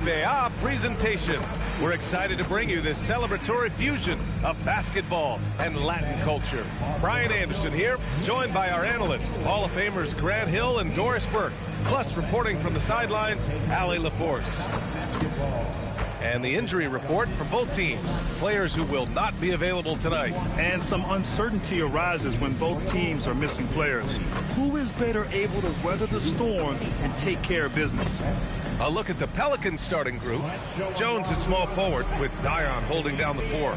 NBA presentation. We're excited to bring you this celebratory fusion of basketball and Latin culture. Brian Anderson here, joined by our analysts, Hall of Famers Grant Hill and Doris Burke, plus reporting from the sidelines, Allie LaForce. And the injury report for both teams, players who will not be available tonight. And some uncertainty arises when both teams are missing players. Who is better able to weather the storm and take care of business? A look at the Pelicans starting group. Jones at small forward with Zion holding down the four.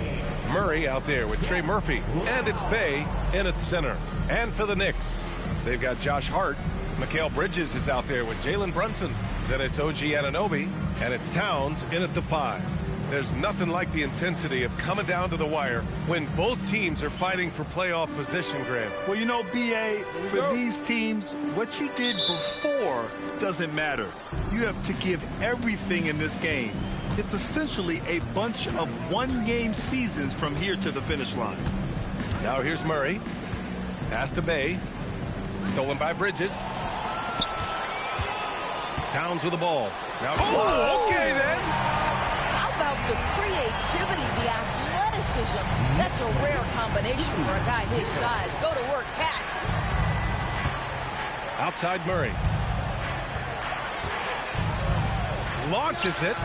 Murray out there with Trey Murphy. And it's Bay in at center. And for the Knicks, they've got Josh Hart. Mikal Bridges is out there with Jalen Brunson. Then it's OG Anunoby. And it's Towns in at the 5. There's nothing like the intensity of coming down to the wire when both teams are fighting for playoff position, Grant. Well, you know, B.A., for these teams, what you did before doesn't matter. You have to give everything in this game. It's essentially a bunch of one-game seasons from here to the finish line. Now here's Murray. Pass to Bay. Stolen by Bridges. Towns with the ball. Now, okay then. How about the creativity, the athleticism? That's a rare combination for a guy his size. Go to work, Cat. Outside Murray. Launches it.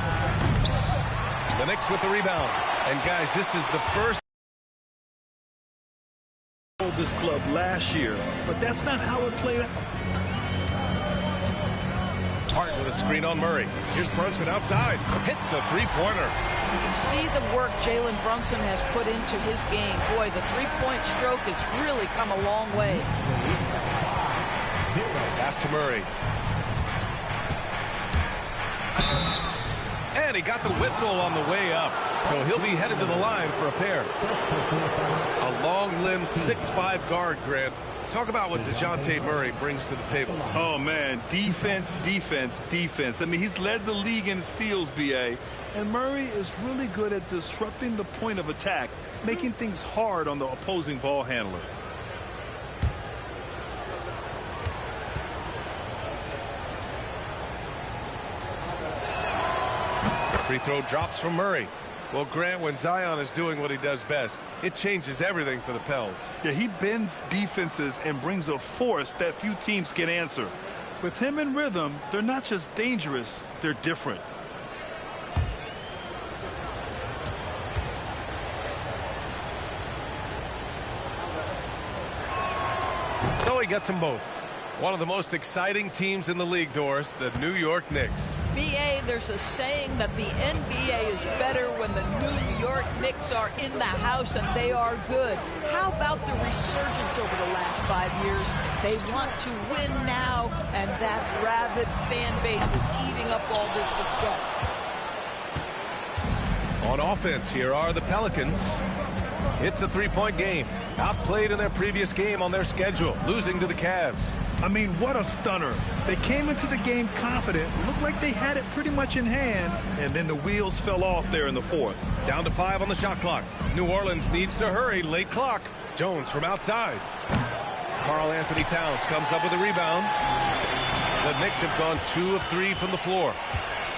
The Knicks with the rebound. And guys, this is the first. This club last year, but that's not how it played out. Hart with a screen on Murray. Here's Brunson outside. Hits a three-pointer. You can see the work Jalen Brunson has put into his game. Boy, the three-point stroke has really come a long way. Pass to Murray. And he got the whistle on the way up. So he'll be headed to the line for a pair. A long-limbed 6'5" guard, Grant. Talk about what DeJounte Murray brings to the table. Oh, man, defense, defense, defense. I mean, he's led the league in steals, B.A. And Murray is really good at disrupting the point of attack, making things hard on the opposing ball handler. The free throw drops from Murray. Well, Grant, when Zion is doing what he does best, it changes everything for the Pels. Yeah, he bends defenses and brings a force that few teams can answer. With him in rhythm, they're not just dangerous, they're different. So he gets them both. One of the most exciting teams in the league, Doris, the New York Knicks. B.A., there's a saying that the NBA is better when the New York Knicks are in the house and they are good. How about the resurgence over the last 5 years? They want to win now, and that rabid fan base is eating up all this success. On offense, here are the Pelicans. It's a three-point game. Outplayed in their previous game on their schedule, losing to the Cavs. I mean, what a stunner. They came into the game confident, looked like they had it pretty much in hand, and then the wheels fell off there in the fourth. Down to 5 on the shot clock. New Orleans needs to hurry. Late clock. Jones from outside. Karl Anthony Towns comes up with a rebound. The Knicks have gone 2 of 3 from the floor.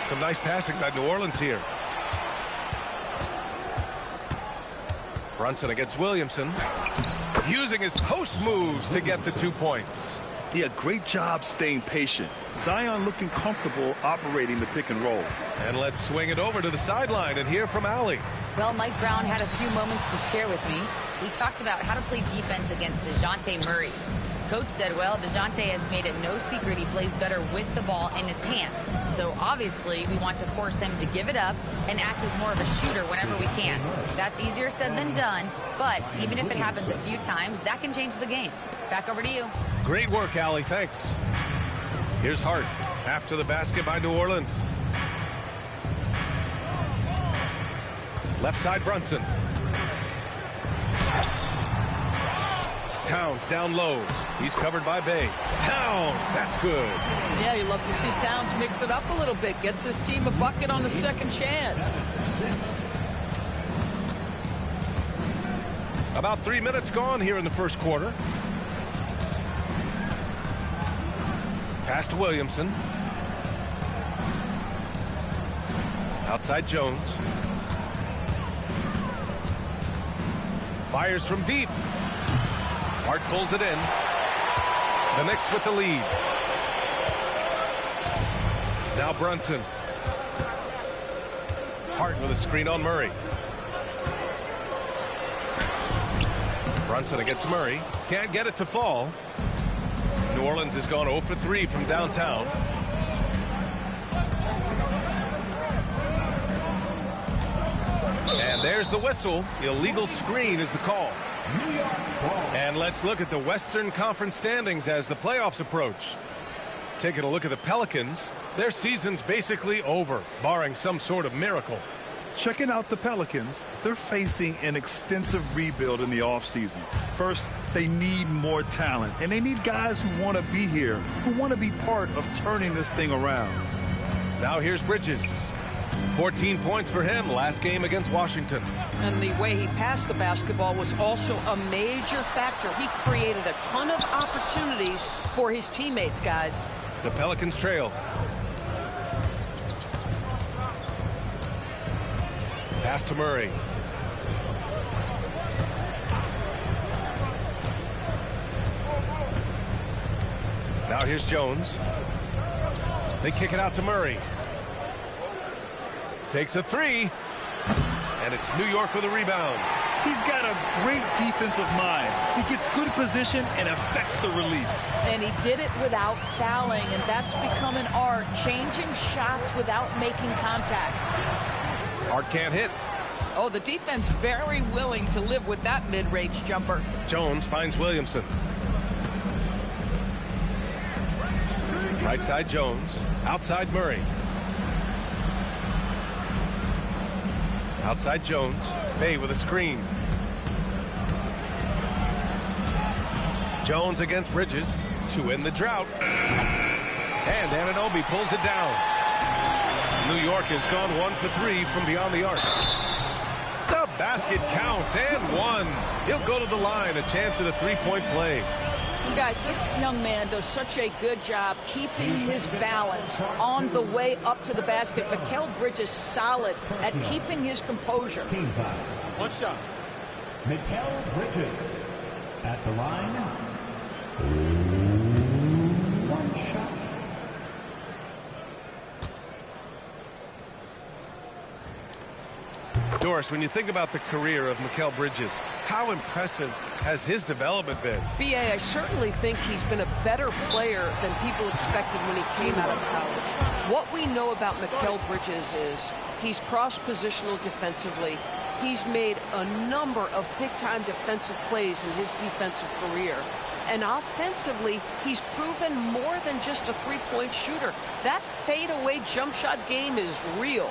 Some nice passing by New Orleans here. Brunson against Williamson. Using his post moves to get the 2 points. Yeah, great job staying patient. Zion looking comfortable operating the pick and roll. And let's swing it over to the sideline and hear from Allie. Well, Mike Brown had a few moments to share with me. We talked about how to play defense against DeJounte Murray. Coach said, well, DeJounte has made it no secret he plays better with the ball in his hands. So obviously we want to force him to give it up and act as more of a shooter whenever we can. That's easier said than done, but even if it happens a few times, that can change the game. Back over to you. Great work, Allie. Thanks. Here's Hart after the basket by New Orleans. Left side Brunson. Towns down low. He's covered by Bay. Towns, that's good. Yeah, you love to see Towns mix it up a little bit. Gets his team a bucket on the second chance. About 3 minutes gone here in the first quarter. Pass to Williamson. Outside Jones. Fires from deep. Hart pulls it in. The Knicks with the lead. Now Brunson. Hart with a screen on Murray. Brunson against Murray. Can't get it to fall. New Orleans has gone 0 for 3 from downtown. And there's the whistle. Illegal screen is the call. And let's look at the Western Conference standings as the playoffs approach. Taking a look at the Pelicans, their season's basically over, barring some sort of miracle. Checking out the Pelicans, they're facing an extensive rebuild in the offseason. First, they need more talent, and they need guys who want to be here, who want to be part of turning this thing around. Now here's Bridges. 14 points for him last game against Washington. And the way he passed the basketball was also a major factor. He created a ton of opportunities for his teammates, guys. The Pelicans trail. Pass to Murray. Now here's Jones. They kick it out to Murray. Takes a three. And it's New York with a rebound. He's got a great defensive mind. He gets good position and affects the release. And he did it without fouling, and that's become an art, changing shots without making contact. Hart can't hit. Oh, the defense very willing to live with that mid-range jumper. Jones finds Williamson. Right side Jones. Outside Murray. Outside Jones. Bay with a screen. Jones against Bridges to end the drought. And Anunoby pulls it down. New York has gone 1 for 3 from beyond the arc. The basket counts and one. He'll go to the line, a chance at a three-point play. Guys, this young man does such a good job keeping his balance on the way up to the basket. Mikal Bridges solid at keeping his composure. One shot. Mikal Bridges at the line. One shot. Doris, when you think about the career of Mikal Bridges, how impressive has his development been? B.A., I certainly think he's been a better player than people expected when he came out of college. What we know about Mikal Bridges is he's cross-positional defensively. He's made a number of big-time defensive plays in his defensive career. And offensively, he's proven more than just a three-point shooter. That fadeaway jump shot game is real.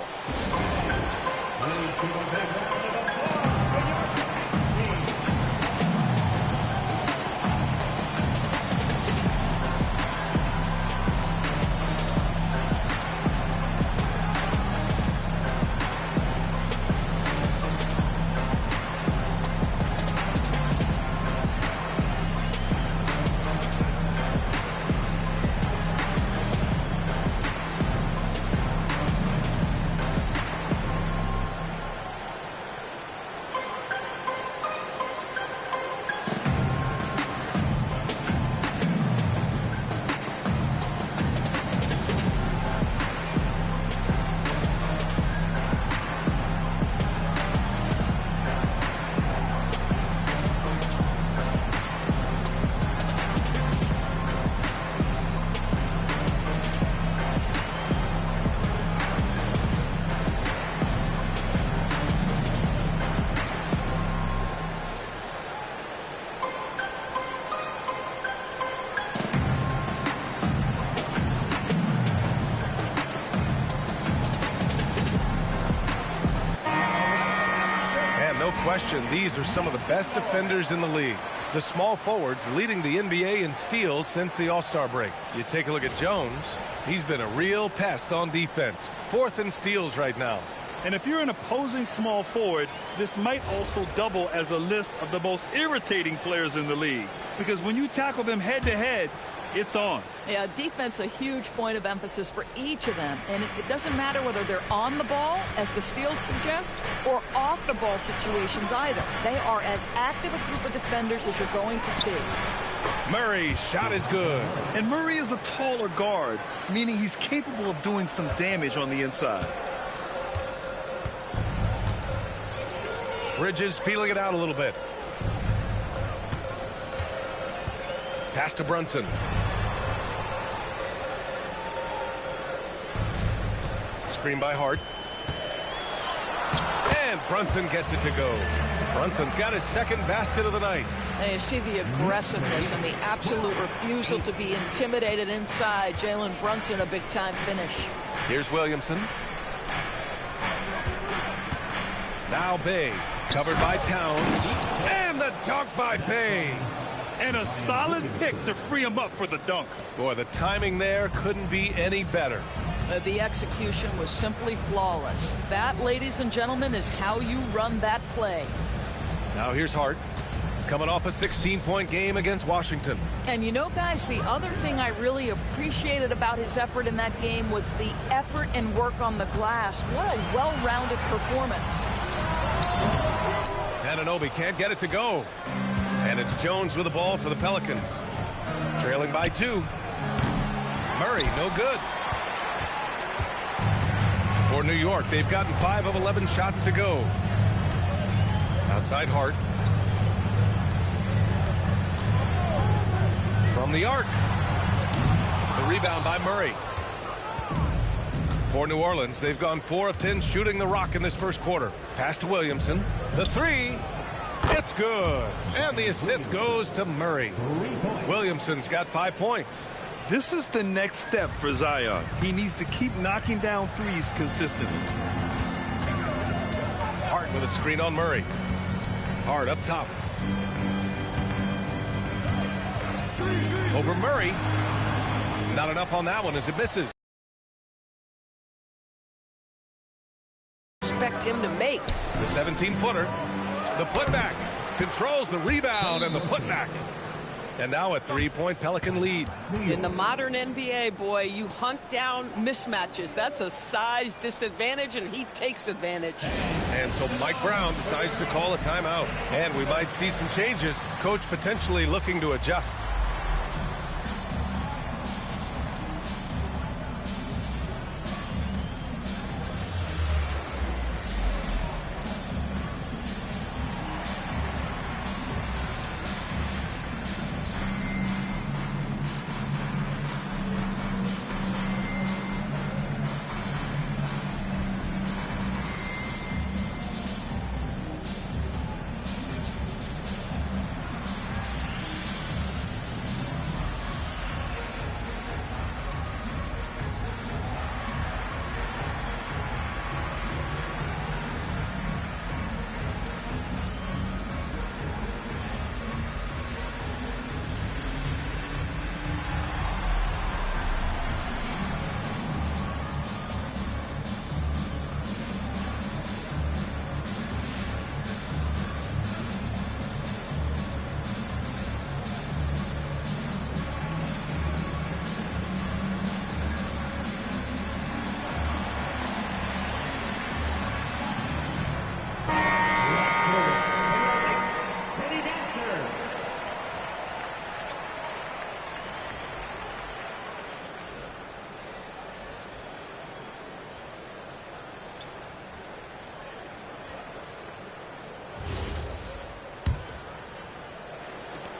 Question, these are some of the best defenders in the league. The small forwards leading the NBA in steals since the All-Star break. You take a look at Jones, he's been a real pest on defense. 4th in steals right now. And if you're an opposing small forward, this might also double as a list of the most irritating players in the league. Because when you tackle them head-to-head, It's on. Yeah, defense a huge point of emphasis for each of them. And it doesn't matter whether they're on the ball, as the steals suggest, or off the ball situations either. They are as active a group of defenders as you're going to see. Murray's shot is good. And Murray is a taller guard, meaning he's capable of doing some damage on the inside. Bridges feeling it out a little bit. Pass to Brunson. Screen by Hart. And Brunson gets it to go. Brunson's got his second basket of the night. And you see the aggressiveness and the absolute refusal to be intimidated inside. Jalen Brunson, a big-time finish. Here's Williamson. Now Bay, covered by Towns. And the dunk by Bay. And a solid pick to free him up for the dunk. Boy, the timing there couldn't be any better. The execution was simply flawless. That, ladies and gentlemen, is how you run that play. Now here's Hart, coming off a 16-point game against Washington. And you know, guys, the other thing I really appreciated about his effort in that game was the effort and work on the glass. What a well-rounded performance. Anunoby can't get it to go. And it's Jones with the ball for the Pelicans. Trailing by 2. Murray, no good. For New York, they've gotten 5 of 11 shots to go. Outside Hart. From the arc. The rebound by Murray. For New Orleans, they've gone 4 of 10 shooting the rock in this first quarter. Pass to Williamson. The 3. It's good. And the assist goes to Murray. Williamson's got 5 points. This is the next step for Zion. He needs to keep knocking down threes consistently. Hart with a screen on Murray. Hart up top. Over Murray. Not enough on that one as it misses. Expect him to make. The 17-footer. The putback. Controls the rebound and the putback. And now a 3-point Pelican lead. In the modern NBA, boy, you hunt down mismatches. That's a size disadvantage, and he takes advantage. And so Mike Brown decides to call a timeout. And we might see some changes. Coach potentially looking to adjust.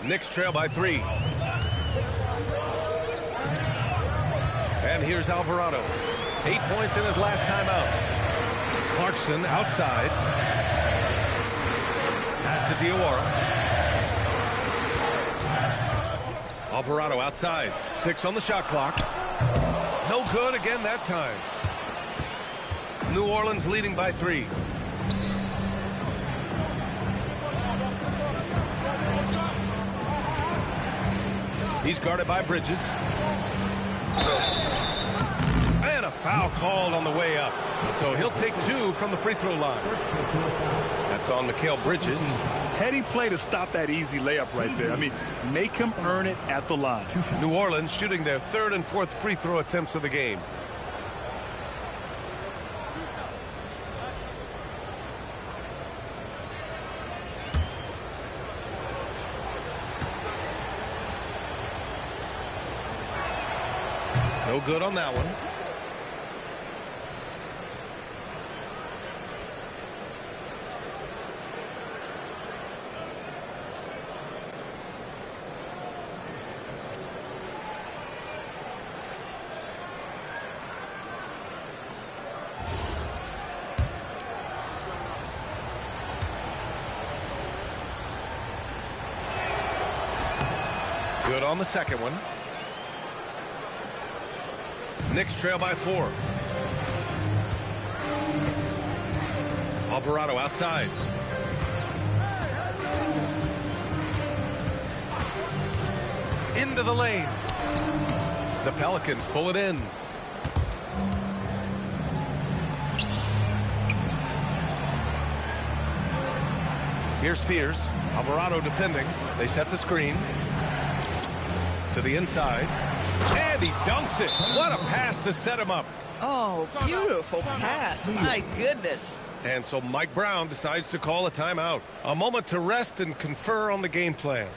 Knicks trail by 3. And here's Alvarado. 8 points in his last timeout. Clarkson outside. Pass to Diawara. Alvarado outside. 6 on the shot clock. No good again that time. New Orleans leading by 3. He's guarded by Bridges. And a Foul called on the way up. So he'll take 2 from the free throw line. That's on Mikal Bridges. Heady play to stop that easy layup right there. I mean, make him earn it at the line. New Orleans shooting their 3rd and 4th free throw attempts of the game. No good on that one. Good on the second one. Knicks trail by 4. Alvarado outside. Into the lane. The Pelicans pull it in. Here's Spears. Alvarado defending. They set the screen. To the inside. And he dunks it. What a pass to set him up. Oh, beautiful pass. My goodness. And so Mike Brown decides to call a timeout. A moment to rest and confer on the game plan.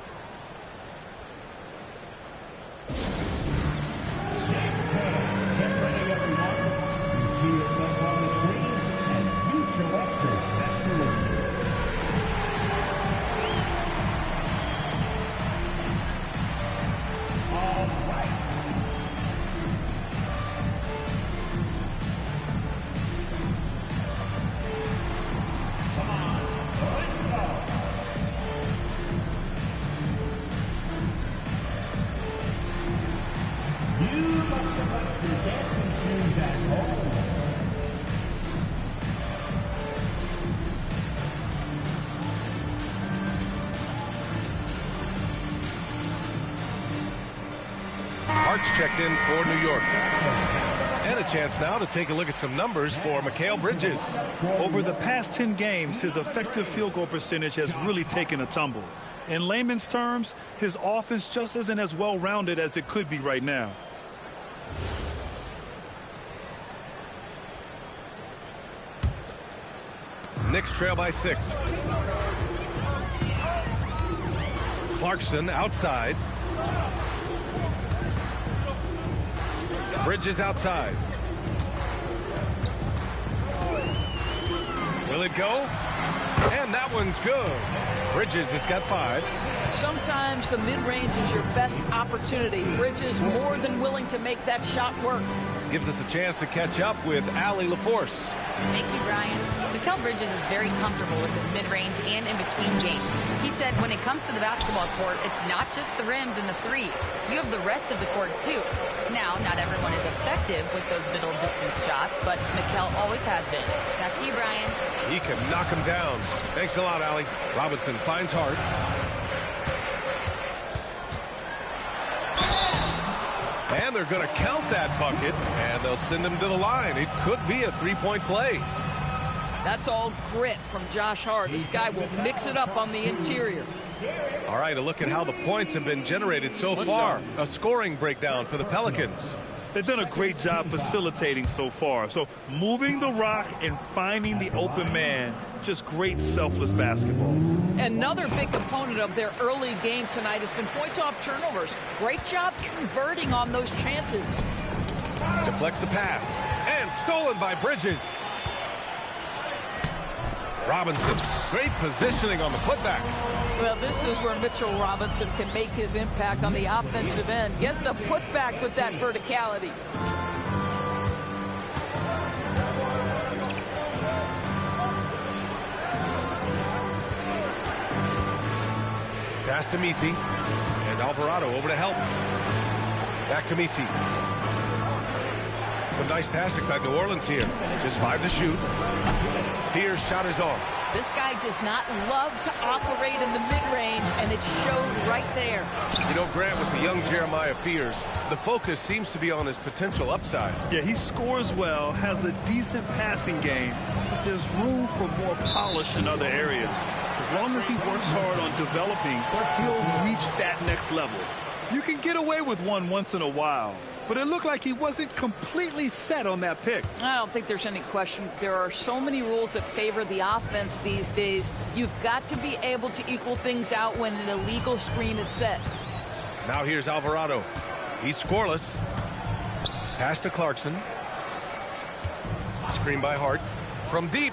Checked in for New York. And a chance now to take a look at some numbers for Mikal Bridges. Over the past 10 games, his effective field goal percentage has really taken a tumble. In layman's terms, his offense just isn't as well-rounded as it could be right now. Knicks trail by 6. Clarkson outside. Bridges outside. Will it go? And that one's good. Bridges has got 5. Sometimes the mid-range is your best opportunity. Bridges more than willing to make that shot work. Gives us a chance to catch up with Allie LaForce. Thank you, Brian. Mikal Bridges is very comfortable with his mid-range and in-between game. He said when it comes to the basketball court, it's not just the rims and the threes. You have the rest of the court, too. Now, not everyone is effective with those middle-distance shots, but Mikal always has been. Back to you, Brian. He can knock him down. Thanks a lot, Allie. Robinson finds Hart. And they're going to count that bucket, and they'll send him to the line. It could be a three-point play. That's all grit from Josh Hart. This guy will mix it up on the interior. All right, a look at how the points have been generated so far. A scoring breakdown for the Pelicans. They've done a great job facilitating so far. So moving the rock and finding the open man, just great selfless basketball. Another big component of their early game tonight has been points off turnovers. Great job converting on those chances. Deflects the pass. And stolen by Bridges. Robinson, great positioning on the putback. Well, this is where Mitchell Robinson can make his impact on the offensive end. Get the putback with that verticality. Pass to Messi. And Alvarado over to help. Back to Messi. Some nice passing by New Orleans here. Just 5 to shoot. Fears shot is off. This guy does not love to operate in the mid-range, and it showed right there. You know, Grant, with the young Jeremiah Fears, the focus seems to be on his potential upside. Yeah, he scores well, has a decent passing game, but there's room for more polish in other areas. As long as he works hard on developing, he'll reach that next level. You can get away with one once in a while, but it looked like he wasn't completely set on that pick. I don't think there's any question. There are so many rules that favor the offense these days. You've got to be able to equal things out when an illegal screen is set. Now here's Alvarado. He's scoreless. Pass to Clarkson. Screen by Hart. From deep.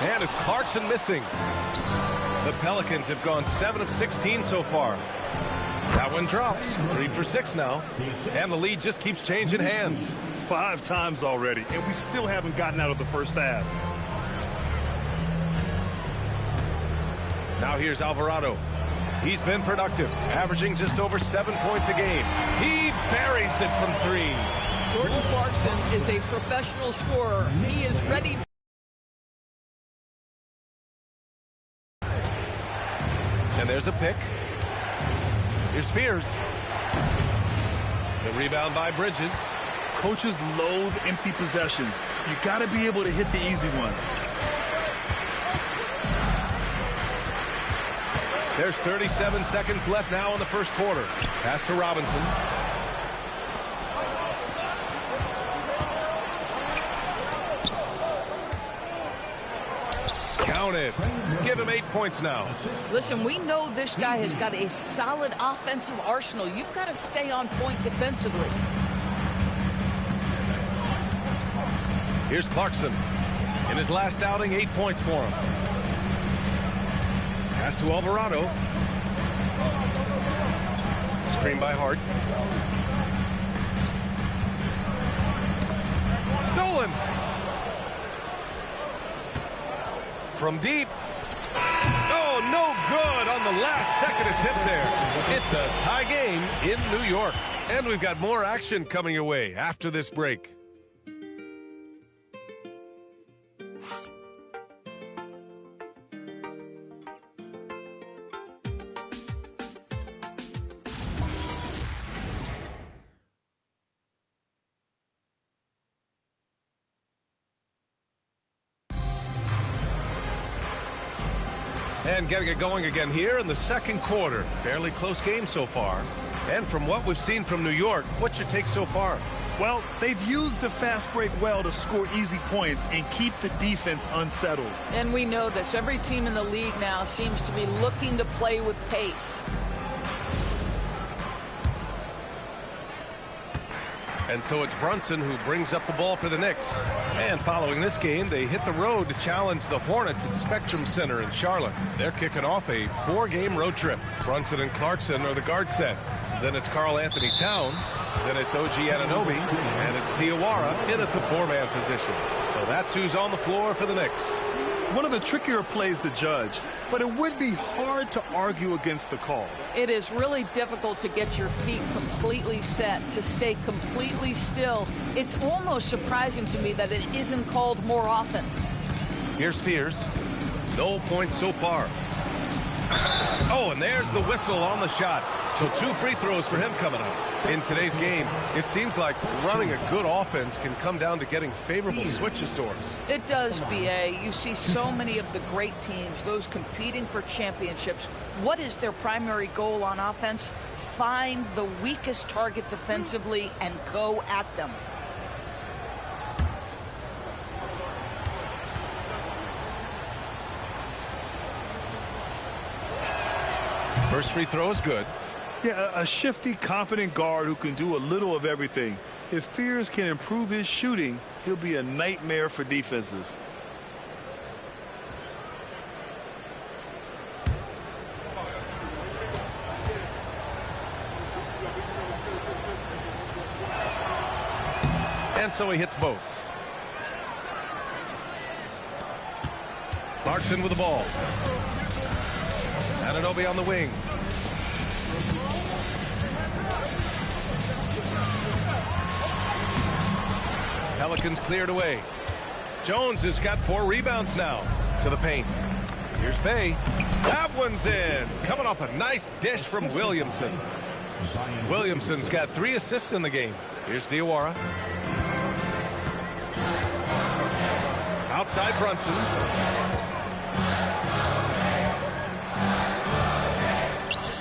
And it's Clarkson missing. The Pelicans have gone 7 of 16 so far. That one drops. 3 for 6 now. And the lead just keeps changing hands. 5 times already, and we still haven't gotten out of the first half. Now here's Alvarado. He's been productive, averaging just over 7 points a game. He buries it from 3. Jordan Clarkson is a professional scorer. He is ready to... And there's a pick. Here's Fears. The rebound by Bridges. Coaches loathe empty possessions. You got to be able to hit the easy ones. There's 37 seconds left now in the first quarter. Pass to Robinson. Count it. Give him 8 points now. Listen, we know this guy has got a solid offensive arsenal. You've got to stay on point defensively. Here's Clarkson. In his last outing, 8 points for him. Pass to Alvarado. Screen by Hart. Stolen. From deep. Oh, no good on the last second attempt there. It's a tie game in New York. And we've got more action coming your way after this break. And getting it going again here in the second quarter. Fairly close game so far. And from what we've seen from New York, what's your take so far? Well, they've used the fast break well to score easy points and keep the defense unsettled. And we know this. Every team in the league now seems to be looking to play with pace. And so it's Brunson who brings up the ball for the Knicks. And following this game, they hit the road to challenge the Hornets at Spectrum Center in Charlotte. They're kicking off a 4-game road trip. Brunson and Clarkson are the guard set. Then it's Karl Anthony Towns. Then it's OG Anunoby. And it's Diawara in at the 4-man position. So that's who's on the floor for the Knicks. One of the trickier plays to judge, but it would be hard to argue against the call. It is really difficult to get your feet completely set, to stay completely still. It's almost surprising to me that it isn't called more often. Here's Fears. No points so far. Oh, and there's the whistle on the shot. So 2 free throws for him coming up. In today's game, it seems like running a good offense can come down to getting favorable switches to us. It does, B.A. You see so many of the great teams, those competing for championships. What is their primary goal on offense? Find the weakest target defensively and go at them. First free throw is good. Yeah, a shifty, confident guard who can do a little of everything. If Fears can improve his shooting, he'll be a nightmare for defenses. And so he hits both. Clarkson with the ball. Anunoby on the wing. Pelicans cleared away. Jones has got 4 rebounds now to the paint. Here's Bay. That one's in. Coming off a nice dish from Williamson. Williamson's got 3 assists in the game. Here's Diawara. Outside Brunson.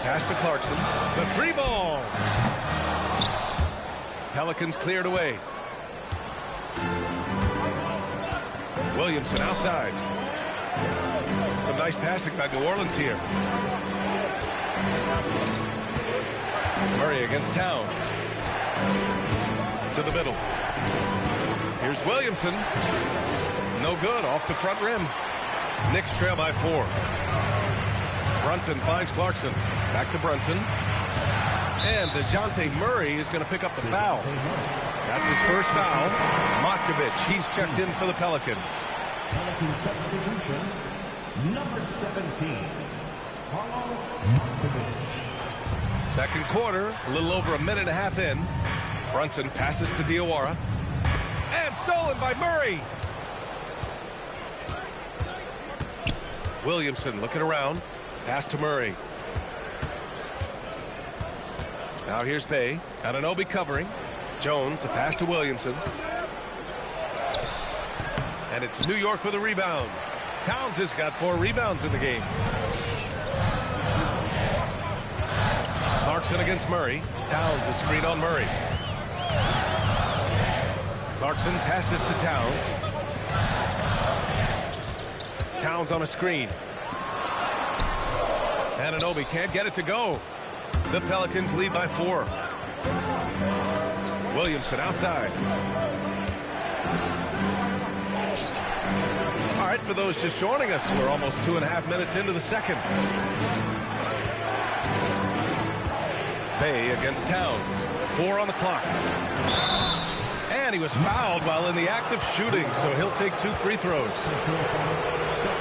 Pass to Clarkson. The 3-ball. Pelicans cleared away. Williamson outside. Some nice passing by New Orleans here. Murray against Towns. To the middle. Here's Williamson. No good, off the front rim. Knicks trail by 4. Brunson finds Clarkson. Back to Brunson. And DeJounte Murray is going to pick up the foul. That's his first foul. Matkovic, he's checked in for the Pelicans. Pelican substitution, number 17, Carlo Matkovic. Second quarter, a little over a minute and a half in. Brunson passes to Diawara. And stolen by Murray. Williamson looking around. Pass to Murray. Now here's Bay. Anunoby covering. Jones, the pass to Williamson. And it's New York with a rebound. Towns has got 4 rebounds in the game. Clarkson against Murray. Towns is screen on Murray. Clarkson passes to Towns. Towns on a screen. Anunoby can't get it to go. The Pelicans lead by 4. Williamson outside. All right, for those just joining us, we're almost 2.5 minutes into the second. Bay against Towns. 4 on the clock. And he was fouled while in the act of shooting, so he'll take 2 free throws.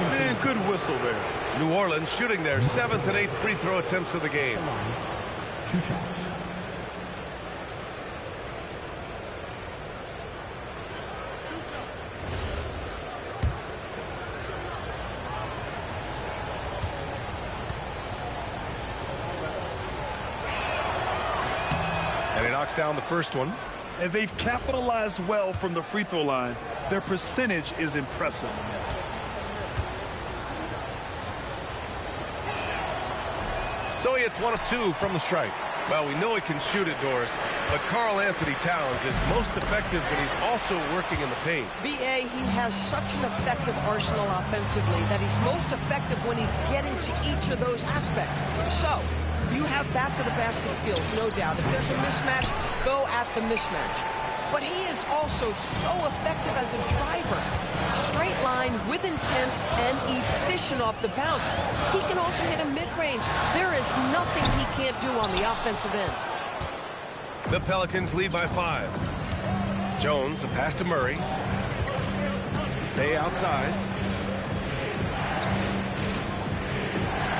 Man, good whistle there. New Orleans shooting their 7th and 8th free throw attempts of the game. 2 shots. And he knocks down the first one. And they've capitalized well from the free throw line. Their percentage is impressive. So he hits 1 of 2 from the strike. Well, we know he can shoot it, Doris, but Karl Anthony Towns is most effective when he's also working in the paint. BA, he has such an effective arsenal offensively that he's most effective when he's getting to each of those aspects. So, you have back-to-the-basket skills, no doubt. If there's a mismatch, go at the mismatch. But he is also so effective as a driver. Straight line, with intent, and efficient off the bounce. He can also hit a mid-range. There is nothing he can't do on the offensive end. The Pelicans lead by 5. Jones, the pass to Murray. Bay outside.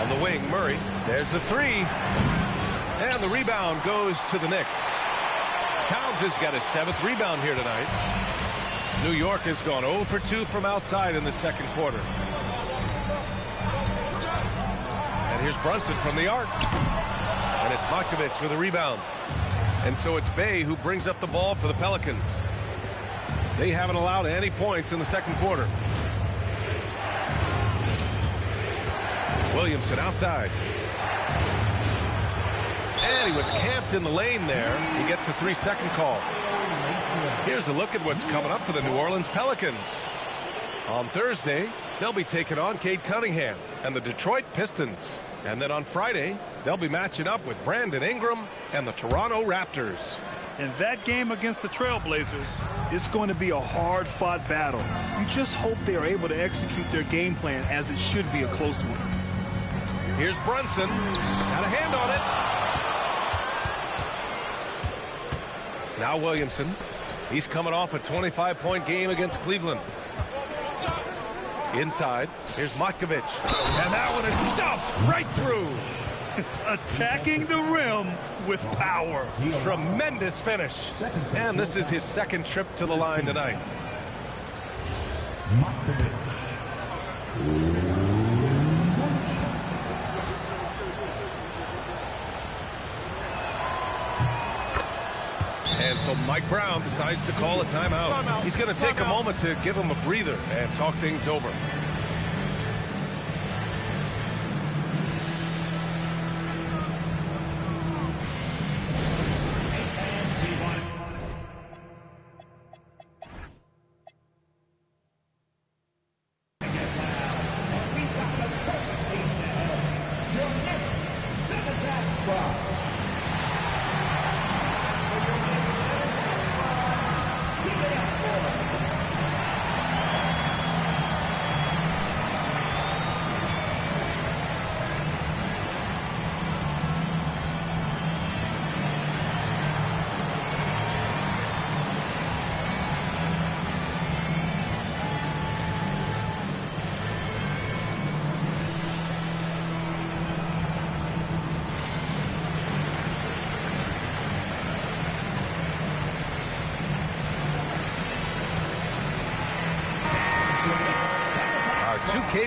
On the wing, Murray. There's the 3. And the rebound goes to the Knicks. Towns has got his 7th rebound here tonight. New York has gone 0 for 2 from outside in the second quarter. And here's Brunson from the arc. And it's Matkovic with a rebound. And so it's Bay who brings up the ball for the Pelicans. They haven't allowed any points in the second quarter. Williamson outside. And he was camped in the lane there. He gets a 3-second call. Here's a look at what's coming up for the New Orleans Pelicans. On Thursday, they'll be taking on Cade Cunningham and the Detroit Pistons. And then on Friday, they'll be matching up with Brandon Ingram and the Toronto Raptors. In that game against the Trailblazers, it's going to be a hard-fought battle. You just hope they are able to execute their game plan, as it should be a close one. Here's Brunson. Got a hand on it. Now Williamson. He's coming off a 25-point game against Cleveland. Inside, here's Matkovic. And that one is stuffed right through. Attacking the rim with power. Tremendous finish. And this is his second trip to the line tonight. And so Mike Brown decides to call a timeout. He's going to take a moment to give him a breather and talk things over.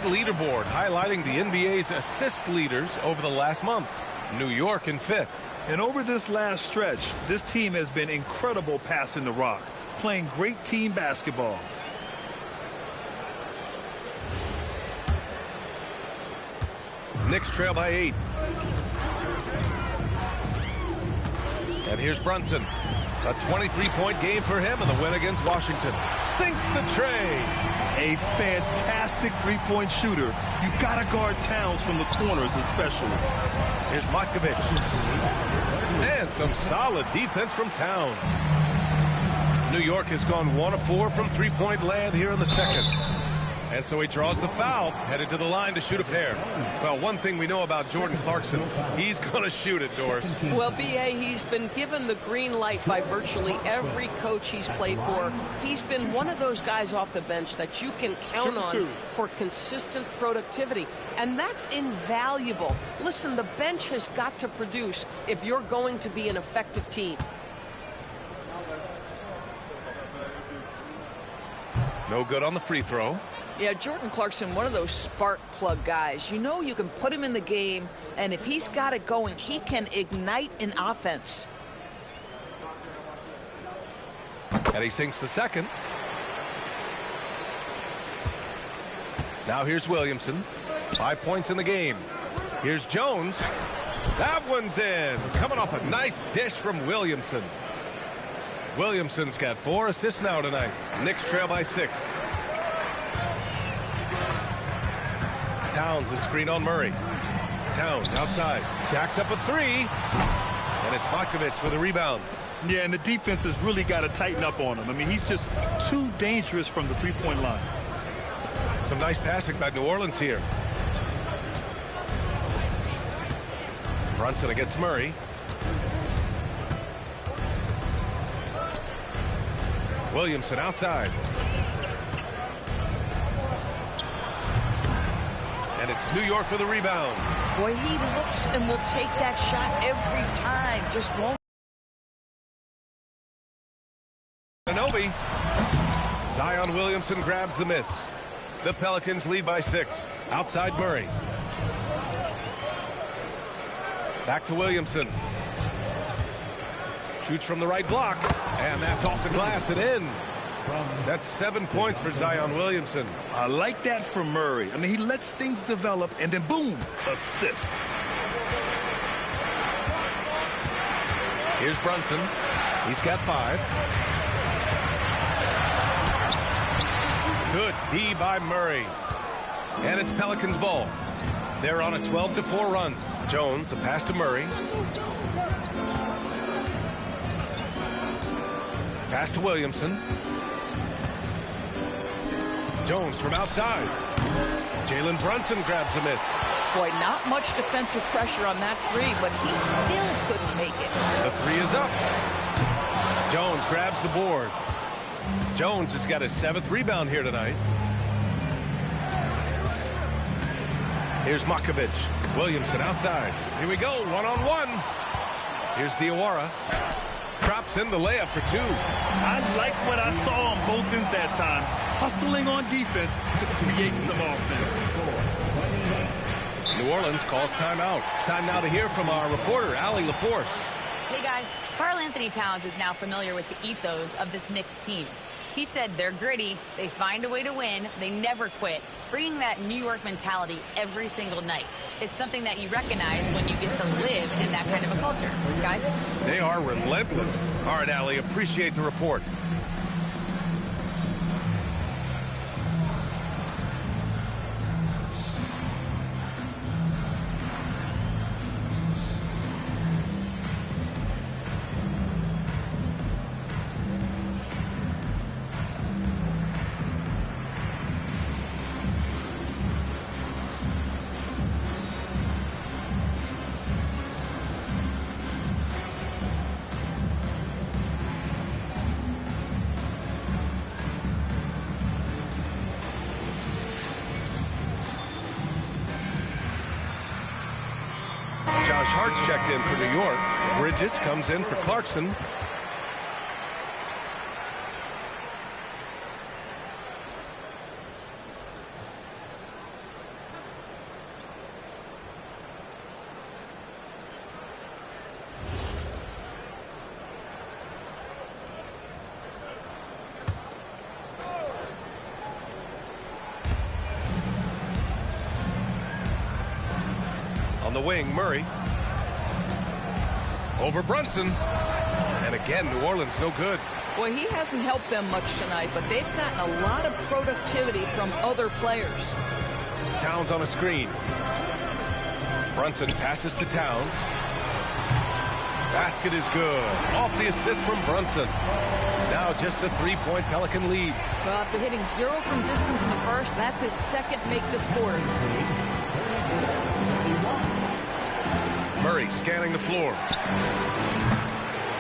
Leaderboard highlighting the NBA's assist leaders over the last month. New York in 5th. And over this last stretch, this team has been incredible passing the rock, playing great team basketball. Knicks trail by 8. And here's Brunson. A 23-point game for him in the win against Washington. Sinks the tray. A fantastic three-point shooter. You got to guard Towns from the corners especially. Here's Matkovic. And some solid defense from Towns. New York has gone 1 of 4 from three-point land here in the second. And so he draws the foul, headed to the line to shoot a pair. Well, one thing we know about Jordan Clarkson, he's going to shoot it, Doris. Well, B.A., he's been given the green light by virtually every coach he's played for. He's been one of those guys off the bench that you can count on for consistent productivity. And that's invaluable. Listen, the bench has got to produce if you're going to be an effective team. No good on the free throw. Yeah, Jordan Clarkson, one of those spark plug guys. You know you can put him in the game, and if he's got it going, he can ignite an offense. And he sinks the second. Now here's Williamson. 5 points in the game. Here's Jones. That one's in. Coming off a nice dish from Williamson. Williamson's got 4 assists now tonight. Knicks trail by 6. Towns a screen on Murray. Towns outside. Jacks up a 3. And it's Matkovic with a rebound. Yeah, and the defense has really got to tighten up on him. I mean, he's just too dangerous from the three-point line. Some nice passing by New Orleans here. Brunson against Murray. Williamson outside. And it's New York with a rebound. Boy, he looks and will take that shot every time. Just won't. Anobi. Zion Williamson grabs the miss. The Pelicans lead by 6. Outside Murray. Back to Williamson. Shoots from the right block. And that's off the glass and in. That's 7 points for Zion Williamson. I like that from Murray. I mean, he lets things develop and then boom, assist. Here's Brunson. He's got 5. Good D by Murray. And it's Pelicans ball. They're on a 12-4 run. Jones, the pass to Murray. Pass to Williamson. Jones from outside. Jalen Brunson grabs the miss. Boy, not much defensive pressure on that 3, but he still couldn't make it. The 3 is up. Jones grabs the board. Jones has got his 7th rebound here tonight. Here's Makovich. Williamson outside. Here we go, one-on-one. Here's Diawara. Drops in the layup for two. I like what I saw on both ends that time. Hustling on defense to create some offense. New Orleans calls timeout. Time now to hear from our reporter, Allie LaForce. Hey, guys. Karl Anthony Towns is now familiar with the ethos of this Knicks team. He said they're gritty, they find a way to win, they never quit, bringing that New York mentality every single night. It's something that you recognize when you get to live in that kind of a culture. Guys? They are relentless. All right, Allie, appreciate the report. Josh Hart's checked in for New York. Bridges comes in for Clarkson. On the wing, Murray. Over Brunson. And again, New Orleans no good. Well, he hasn't helped them much tonight, but they've gotten a lot of productivity from other players. Towns on a screen. Brunson passes to Towns. Basket is good. Off the assist from Brunson. Now just a three-point Pelican lead. Well, after hitting 0 from distance in the first, that's his second make this quarter. Murray scanning the floor.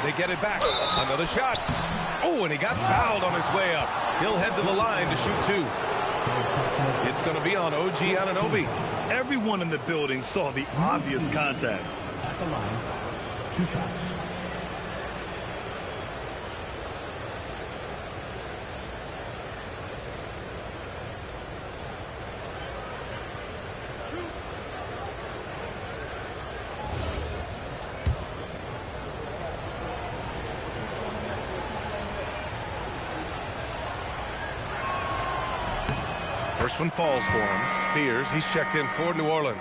They get it back. Another shot. Oh, and he got fouled on his way up. He'll head to the line to shoot two. It's going to be on OG Anunoby. Everyone in the building saw the obvious contact. At the line, 2 shots. First one falls for him. Fears he's checked in for New Orleans.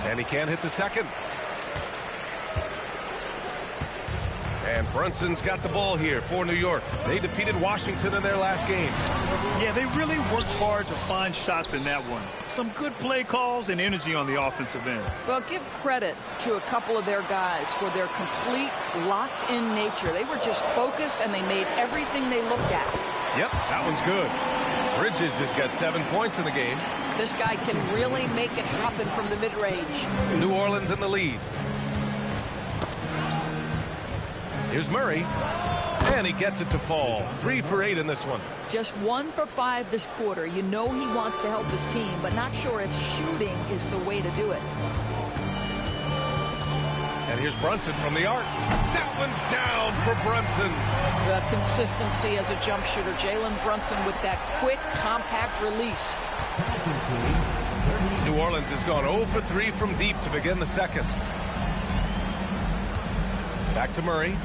And he can't hit the second. And Brunson's got the ball here for New York. They defeated Washington in their last game. Yeah, they really worked hard to find shots in that one. Some good play calls and energy on the offensive end. Well, give credit to a couple of their guys for their complete locked-in nature. They were just focused, and they made everything they looked at. Yep, that one's good. Bridges has got 7 points in the game. This guy can really make it happen from the mid-range. New Orleans in the lead. Here's Murray, and he gets it to fall. 3 for 8 in this one. Just 1 for 5 this quarter. You know he wants to help his team, but not sure if shooting is the way to do it. And here's Brunson from the arc. That one's down for Brunson. The consistency as a jump shooter. Jalen Brunson with that quick, compact release. New Orleans has gone 0 for 3 from deep to begin the second. Back to Murray.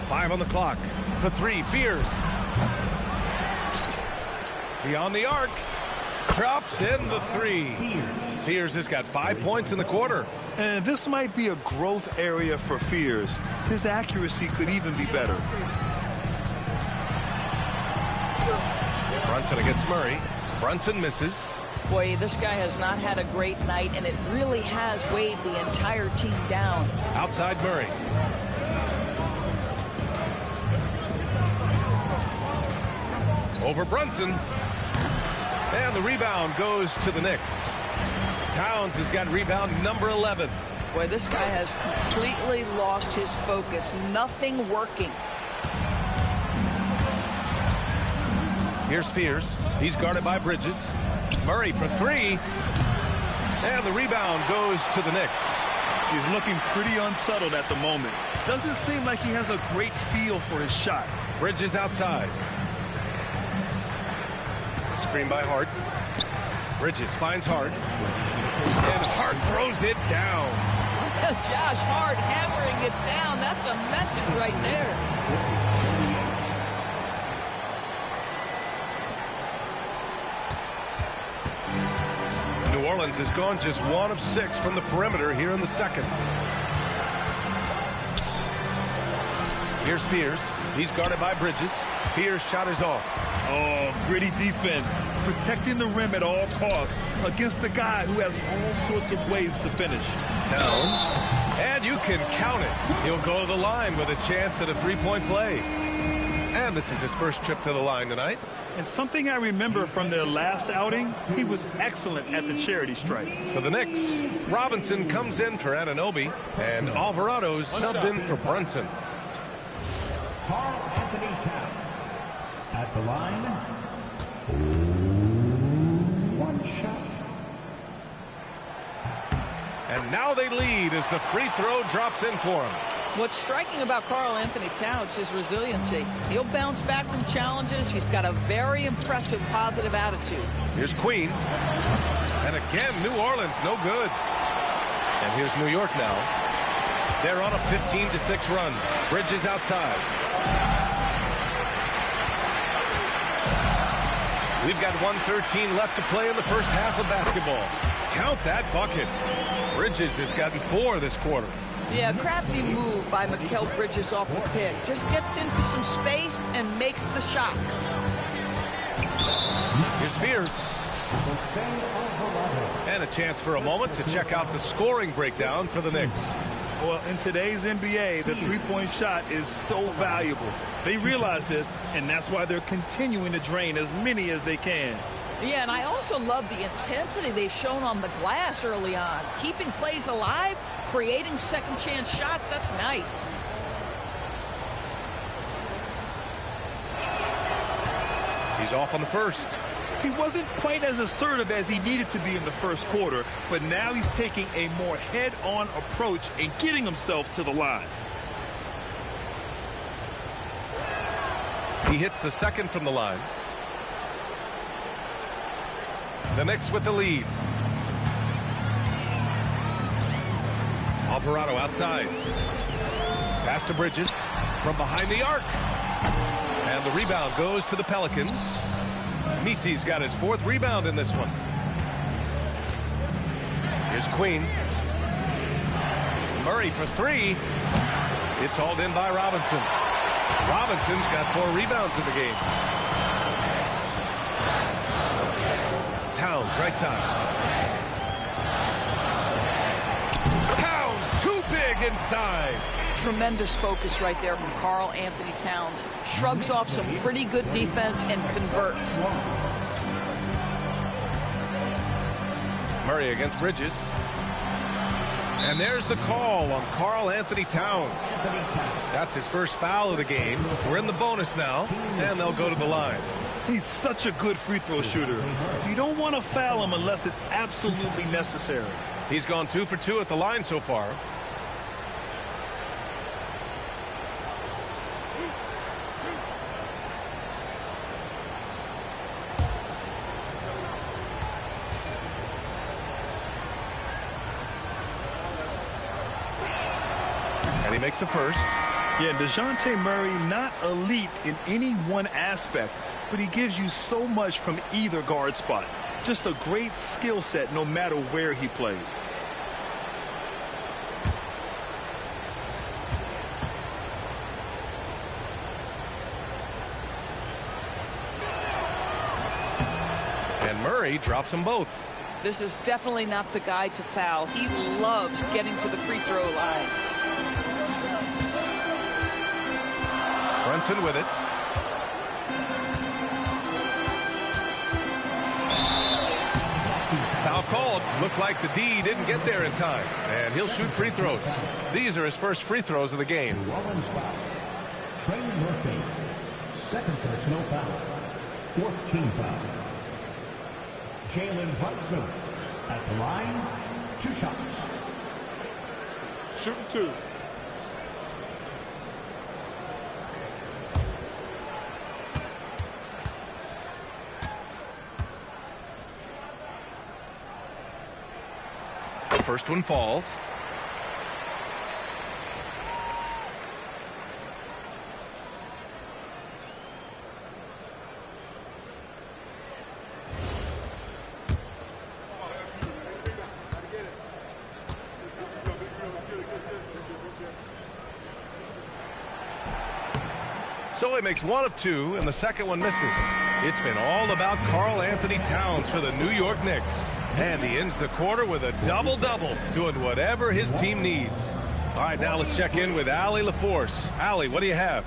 Five on the clock for 3. Fears. Beyond the arc. Drops in the 3. Fears has got 5 points in the quarter. And this might be a growth area for Fears. His accuracy could even be better. Brunson against Murray. Brunson misses. Boy, this guy has not had a great night, and it really has weighed the entire team down. Outside Murray. over Brunson. And the rebound goes to the Knicks. Towns has got rebound number 11. Boy, this guy has completely lost his focus. Nothing working. Here's Spears. He's guarded by Bridges. Murray for three. And the rebound goes to the Knicks. He's looking pretty unsettled at the moment. Doesn't seem like he has a great feel for his shot. Bridges outside. Screen by Hart. Bridges finds Hart. And Hart throws it down. Josh Hart hammering it down. That's a message right there. New Orleans has gone just 1 of 6 from the perimeter here in the second. Here's Spears. He's guarded by Bridges. Spears' shot is off. Oh, gritty defense. Protecting the rim at all costs against a guy who has all sorts of ways to finish. Towns. And you can count it. He'll go to the line with a chance at a three-point play. And this is his first trip to the line tonight. And something I remember from their last outing, he was excellent at the charity stripe. For the Knicks, Robinson comes in for Anunoby, and Alvarado's subbed in for Brunson. Karl Anthony Towns at the line. 1 shot. And now they lead as the free throw drops in for him. What's striking about Karl Anthony Towns is resiliency. He'll bounce back from challenges. He's got a very impressive positive attitude. Here's Queen. And again, New Orleans, no good. And here's New York now. They're on a 15-6 run. Bridges outside. We've got 1:13 left to play in the first half of basketball. Count that bucket. Bridges has gotten 4 this quarter. Yeah, crafty move by Mikal Bridges off the pick. Just gets into some space and makes the shot. Here's Spears. And a chance for a moment to check out the scoring breakdown for the Knicks. Well, in today's NBA, the three-point shot is so valuable. They realize this, and that's why they're continuing to drain as many as they can. Yeah, and I also love the intensity they've shown on the glass early on. Keeping plays alive, creating second-chance shots, that's nice. He's off on the first. He wasn't quite as assertive as he needed to be in the first quarter, but now he's taking a more head-on approach and getting himself to the line. He hits the second from the line. The Knicks with the lead. Alvarado outside. Pass to Bridges from behind the arc. And the rebound goes to the Pelicans. Misi's got his 4th rebound in this one. Here's Queen. Murray for 3. It's hauled in by Robinson. Robinson's got 4 rebounds in the game. Towns, right side. Towns, too big inside. Tremendous focus right there from Karl Anthony Towns. Shrugs off some pretty good defense and converts. Murray against Bridges. And there's the call on Karl Anthony Towns. That's his first foul of the game. We're in the bonus now, and they'll go to the line. He's such a good free throw shooter. You don't want to foul him unless it's absolutely necessary. He's gone 2 for 2 at the line so far. And he makes a first. Yeah, DeJounte Murray, not elite in any one aspect, but he gives you so much from either guard spot. Just a great skill set no matter where he plays. And Murray drops them both. This is definitely not the guy to foul. He loves getting to the free throw line. Brunson with it. called. Looked like the D didn't get there in time. And he'll shoot free throws. These are his first free throws of the game. Rollins foul. Trey Murphy. Second personal foul. Fourth team foul. Jalen Hudson at the line. 2 shots. Shooting 2. The first one falls. So he makes 1 of 2, and the second one misses. It's been all about Karl Anthony Towns for the New York Knicks. And he ends the quarter with a double-double, doing whatever his team needs. All right, now let's check in with Allie LaForce. Allie, what do you have?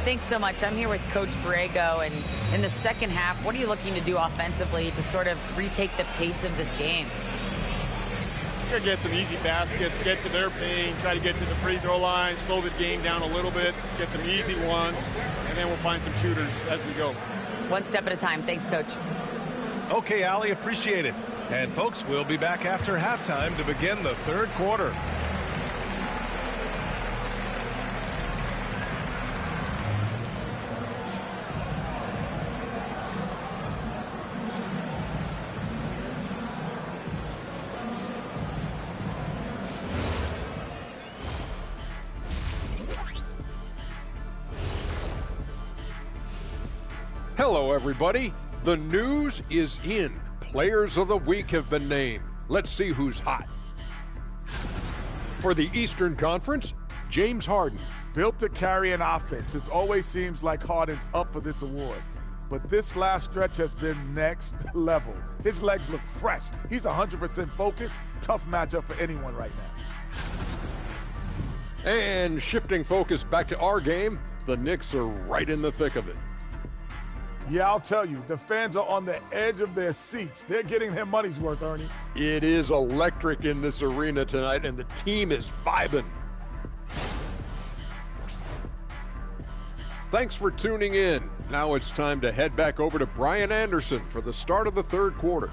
Thanks so much. I'm here with Coach Borrego, and in the second half, what are you looking to do offensively to sort of retake the pace of this game? We're going to get some easy baskets, get to their paint, try to get to the free throw line, slow the game down a little bit, get some easy ones, and then we'll find some shooters as we go. One step at a time. Thanks, Coach. Okay, Allie, appreciate it. And, folks, we'll be back after halftime to begin the third quarter. Hello, everybody. The news is in. Players of the week have been named. Let's see who's hot. For the Eastern Conference, James Harden. Built to carry an offense. It always seems like Harden's up for this award. But this last stretch has been next level. His legs look fresh. He's 100% focused. Tough matchup for anyone right now. And shifting focus back to our game, the Knicks are right in the thick of it. Yeah, I'll tell you, the fans are on the edge of their seats. They're getting their money's worth, Ernie. It is electric in this arena tonight, and the team is vibing. Thanks for tuning in. Now it's time to head back over to Brian Anderson for the start of the third quarter.